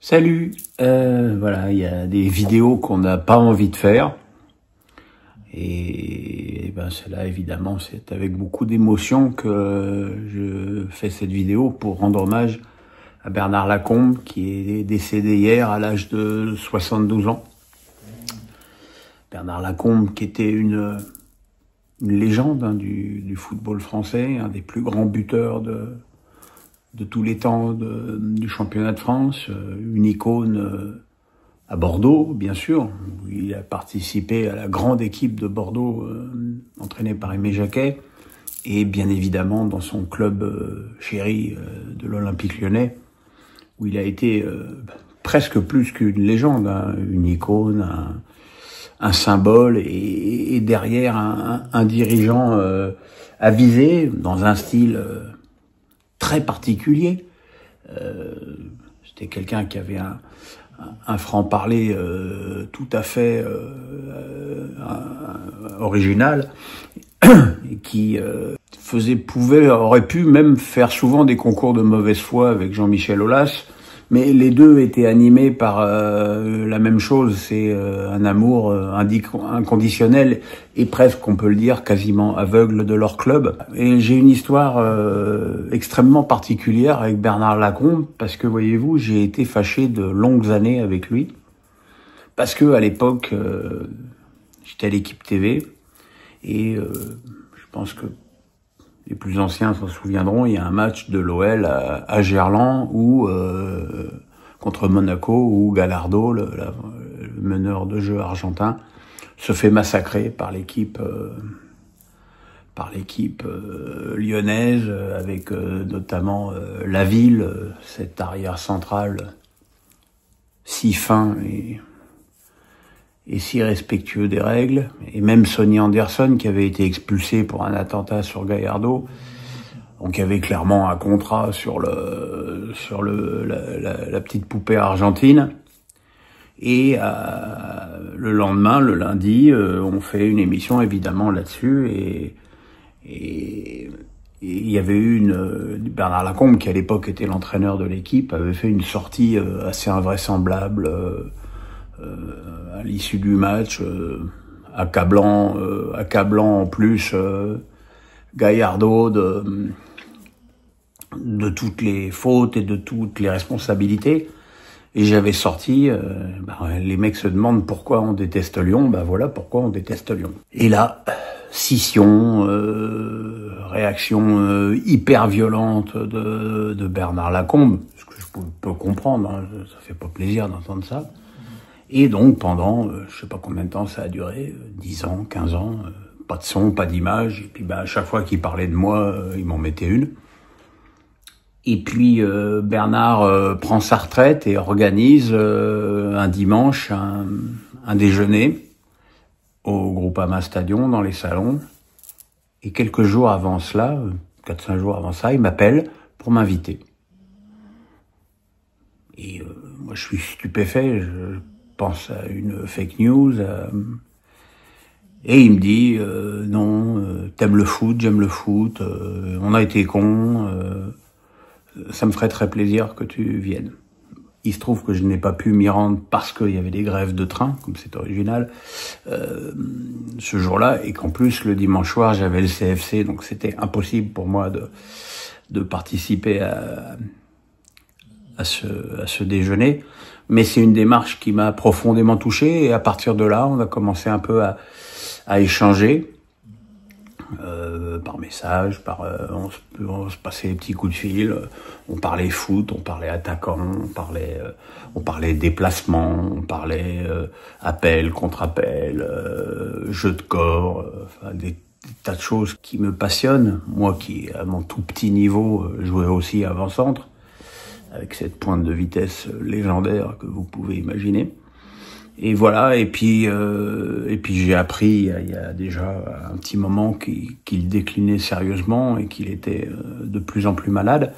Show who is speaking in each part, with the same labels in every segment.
Speaker 1: Salut, voilà, il y a des vidéos qu'on n'a pas envie de faire. Et ben celle-là, évidemment, c'est avec beaucoup d'émotion que je fais cette vidéo pour rendre hommage à Bernard Lacombe, qui est décédé hier à l'âge de 72 ans. Bernard Lacombe, qui était une légende du football français, un des plus grands buteurs de tous les temps du championnat de France, une icône à Bordeaux, bien sûr, où il a participé à la grande équipe de Bordeaux, entraînée par Aimé Jacquet, et bien évidemment dans son club chéri de l'Olympique Lyonnais, où il a été presque plus qu'une légende, hein, une icône, un symbole, et derrière un dirigeant avisé, dans un style très particulier. C'était quelqu'un qui avait un franc-parler tout à fait original, et qui aurait pu même faire souvent des concours de mauvaise foi avec Jean-Michel Aulas, mais les deux étaient animés par la même chose, c'est un amour inconditionnel et presque, on peut le dire, quasiment aveugle de leur club. Et j'ai une histoire extrêmement particulière avec Bernard Lacombe, parce que, voyez-vous, j'ai été fâché de longues années avec lui, parce que à l'époque, j'étais à l'Équipe TV, et je pense que les plus anciens s'en souviendront, il y a un match de l'OL à Gerland où contre Monaco, où Gallardo, le meneur de jeu argentin, se fait massacrer par l'équipe lyonnaise, avec notamment Laville, cet arrière central si fin et si respectueux des règles, et même Sonny Anderson, qui avait été expulsé pour un attentat sur Gallardo, donc il y avait clairement un contrat sur la petite poupée argentine. Et le lendemain, le lundi, on fait une émission évidemment là-dessus, et il y avait eu Bernard Lacombe, qui à l'époque était l'entraîneur de l'équipe, avait fait une sortie assez invraisemblable à l'issue du match, accablant en plus Gallardo de toutes les fautes et de toutes les responsabilités. Et j'avais sorti, les mecs se demandent pourquoi on déteste Lyon, voilà pourquoi on déteste Lyon. Et là, scission, réaction hyper violente de Bernard Lacombe, ce que je peux comprendre, hein, ça fait pas plaisir d'entendre ça. Et donc pendant, je sais pas combien de temps ça a duré, 10 ans, 15 ans, pas de son, pas d'image, et puis à chaque fois qu'il parlait de moi, il m'en mettait une. Et puis Bernard prend sa retraite et organise un dimanche un déjeuner au Groupama Stadion, dans les salons. Et quelques jours avant cela, 4-5 jours avant ça, il m'appelle pour m'inviter. Et moi je suis stupéfait, je pense à une fake news, et il me dit non, t'aimes le foot, j'aime le foot, on a été cons, ça me ferait très plaisir que tu viennes. Il se trouve que je n'ai pas pu m'y rendre parce qu'il y avait des grèves de train, comme c'est original, ce jour-là, et qu'en plus le dimanche soir j'avais le CFC, donc c'était impossible pour moi de participer à ce déjeuner. Mais c'est une démarche qui m'a profondément touché, et à partir de là, on a commencé un peu à échanger par message, on se passait des petits coups de fil, on parlait foot, on parlait attaquant, on parlait déplacement, on parlait appel, contre-appel, jeu de corps, des tas de choses qui me passionnent. Moi qui, à mon tout petit niveau, jouais aussi avant-centre, avec cette pointe de vitesse légendaire que vous pouvez imaginer. Et voilà, et puis j'ai appris il y a déjà un petit moment qu'il déclinait sérieusement et qu'il était de plus en plus malade.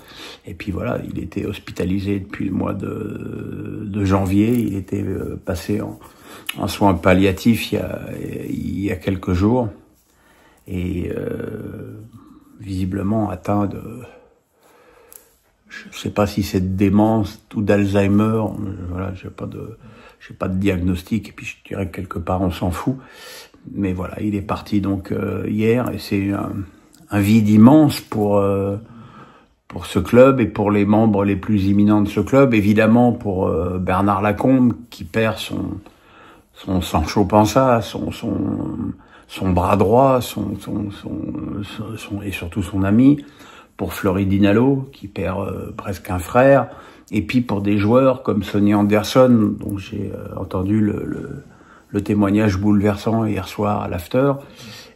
Speaker 1: Et puis voilà, il était hospitalisé depuis le mois de janvier. Il était passé en soins palliatifs il y a quelques jours, et visiblement atteint de, je sais pas si c'est de démence ou d'Alzheimer. Voilà, j'ai pas de diagnostic. Et puis je dirais que quelque part on s'en fout. Mais voilà, il est parti donc hier, et c'est un vide immense pour ce club et pour les membres les plus imminents de ce club. Évidemment pour Bernard Lacombe qui perd son Sancho Panza, son bras droit, et surtout son ami. Pour Fleury Dinalo qui perd presque un frère. Et puis pour des joueurs comme Sonny Anderson, dont j'ai entendu le témoignage bouleversant hier soir à l'after,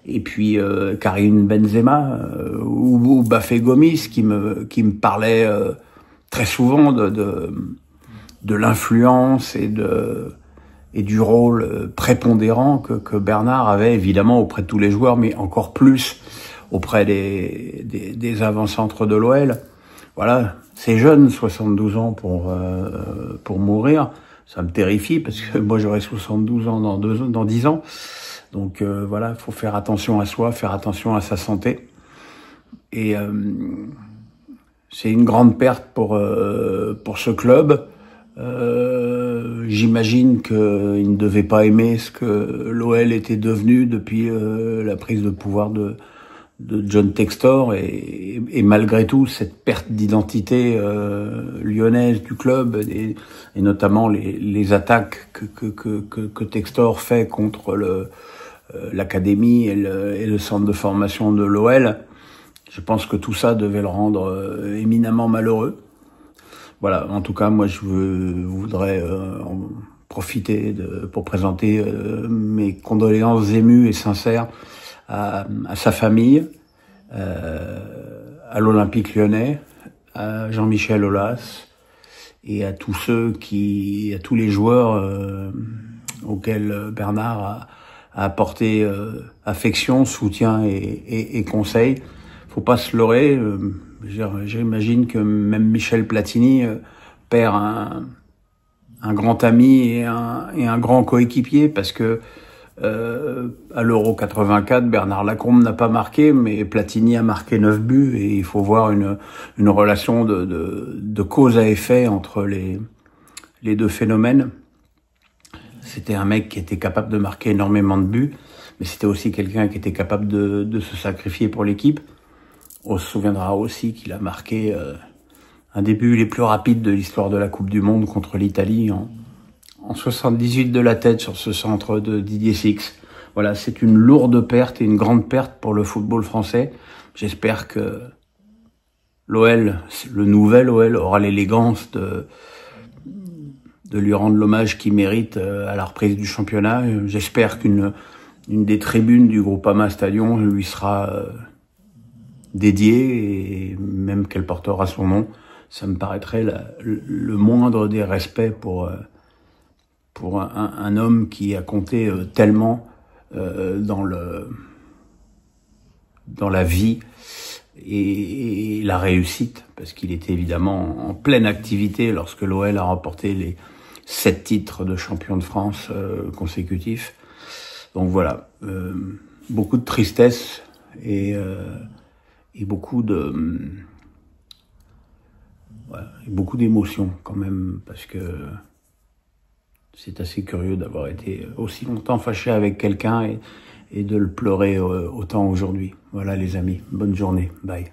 Speaker 1: et puis Karim Benzema ou Bafé Gomis qui me parlait très souvent de l'influence et du rôle prépondérant que Bernard avait évidemment auprès de tous les joueurs, mais encore plus auprès des avant-centres de l'OL. Voilà, c'est jeune, 72 ans pour mourir. Ça me terrifie parce que moi j'aurai 72 ans dans 10 ans. Donc voilà, faut faire attention à soi, faire attention à sa santé. Et c'est une grande perte pour ce club. J'imagine qu'il ne devait pas aimer ce que l'OL était devenu depuis la prise de pouvoir de John Textor, et malgré tout cette perte d'identité lyonnaise du club, et notamment les attaques que Textor fait contre l'académie et le centre de formation de l'OL, je pense que tout ça devait le rendre éminemment malheureux. Voilà, en tout cas, moi je voudrais en profiter pour présenter mes condoléances émues et sincères à sa famille, à l'Olympique Lyonnais, à Jean-Michel Aulas et à tous les joueurs auxquels Bernard a apporté affection, soutien et conseil. Faut pas se leurrer. J'imagine que même Michel Platini perd un grand ami et un grand coéquipier, parce que à l'Euro 84, Bernard Lacombe n'a pas marqué, mais Platini a marqué 9 buts, et il faut voir une relation de cause à effet entre les deux phénomènes. C'était un mec qui était capable de marquer énormément de buts, mais c'était aussi quelqu'un qui était capable de se sacrifier pour l'équipe. On se souviendra aussi qu'il a marqué un des buts les plus rapides de l'histoire de la Coupe du Monde contre l'Italie en 78 de la tête sur ce centre de Didier Six. Voilà, c'est une lourde perte et une grande perte pour le football français. J'espère que l'OL, le nouvel OL, aura l'élégance de lui rendre l'hommage qu'il mérite à la reprise du championnat. J'espère qu'une des tribunes du Groupama Stadion lui sera dédiée, et même qu'elle portera son nom. Ça me paraîtrait le moindre des respects pour un homme qui a compté tellement dans la vie et la réussite, parce qu'il était évidemment en pleine activité lorsque l'OL a remporté les 7 titres de champion de France consécutifs. Donc voilà, beaucoup de tristesse et beaucoup d'émotions quand même, parce que c'est assez curieux d'avoir été aussi longtemps fâché avec quelqu'un et de le pleurer autant aujourd'hui. Voilà les amis, bonne journée, bye.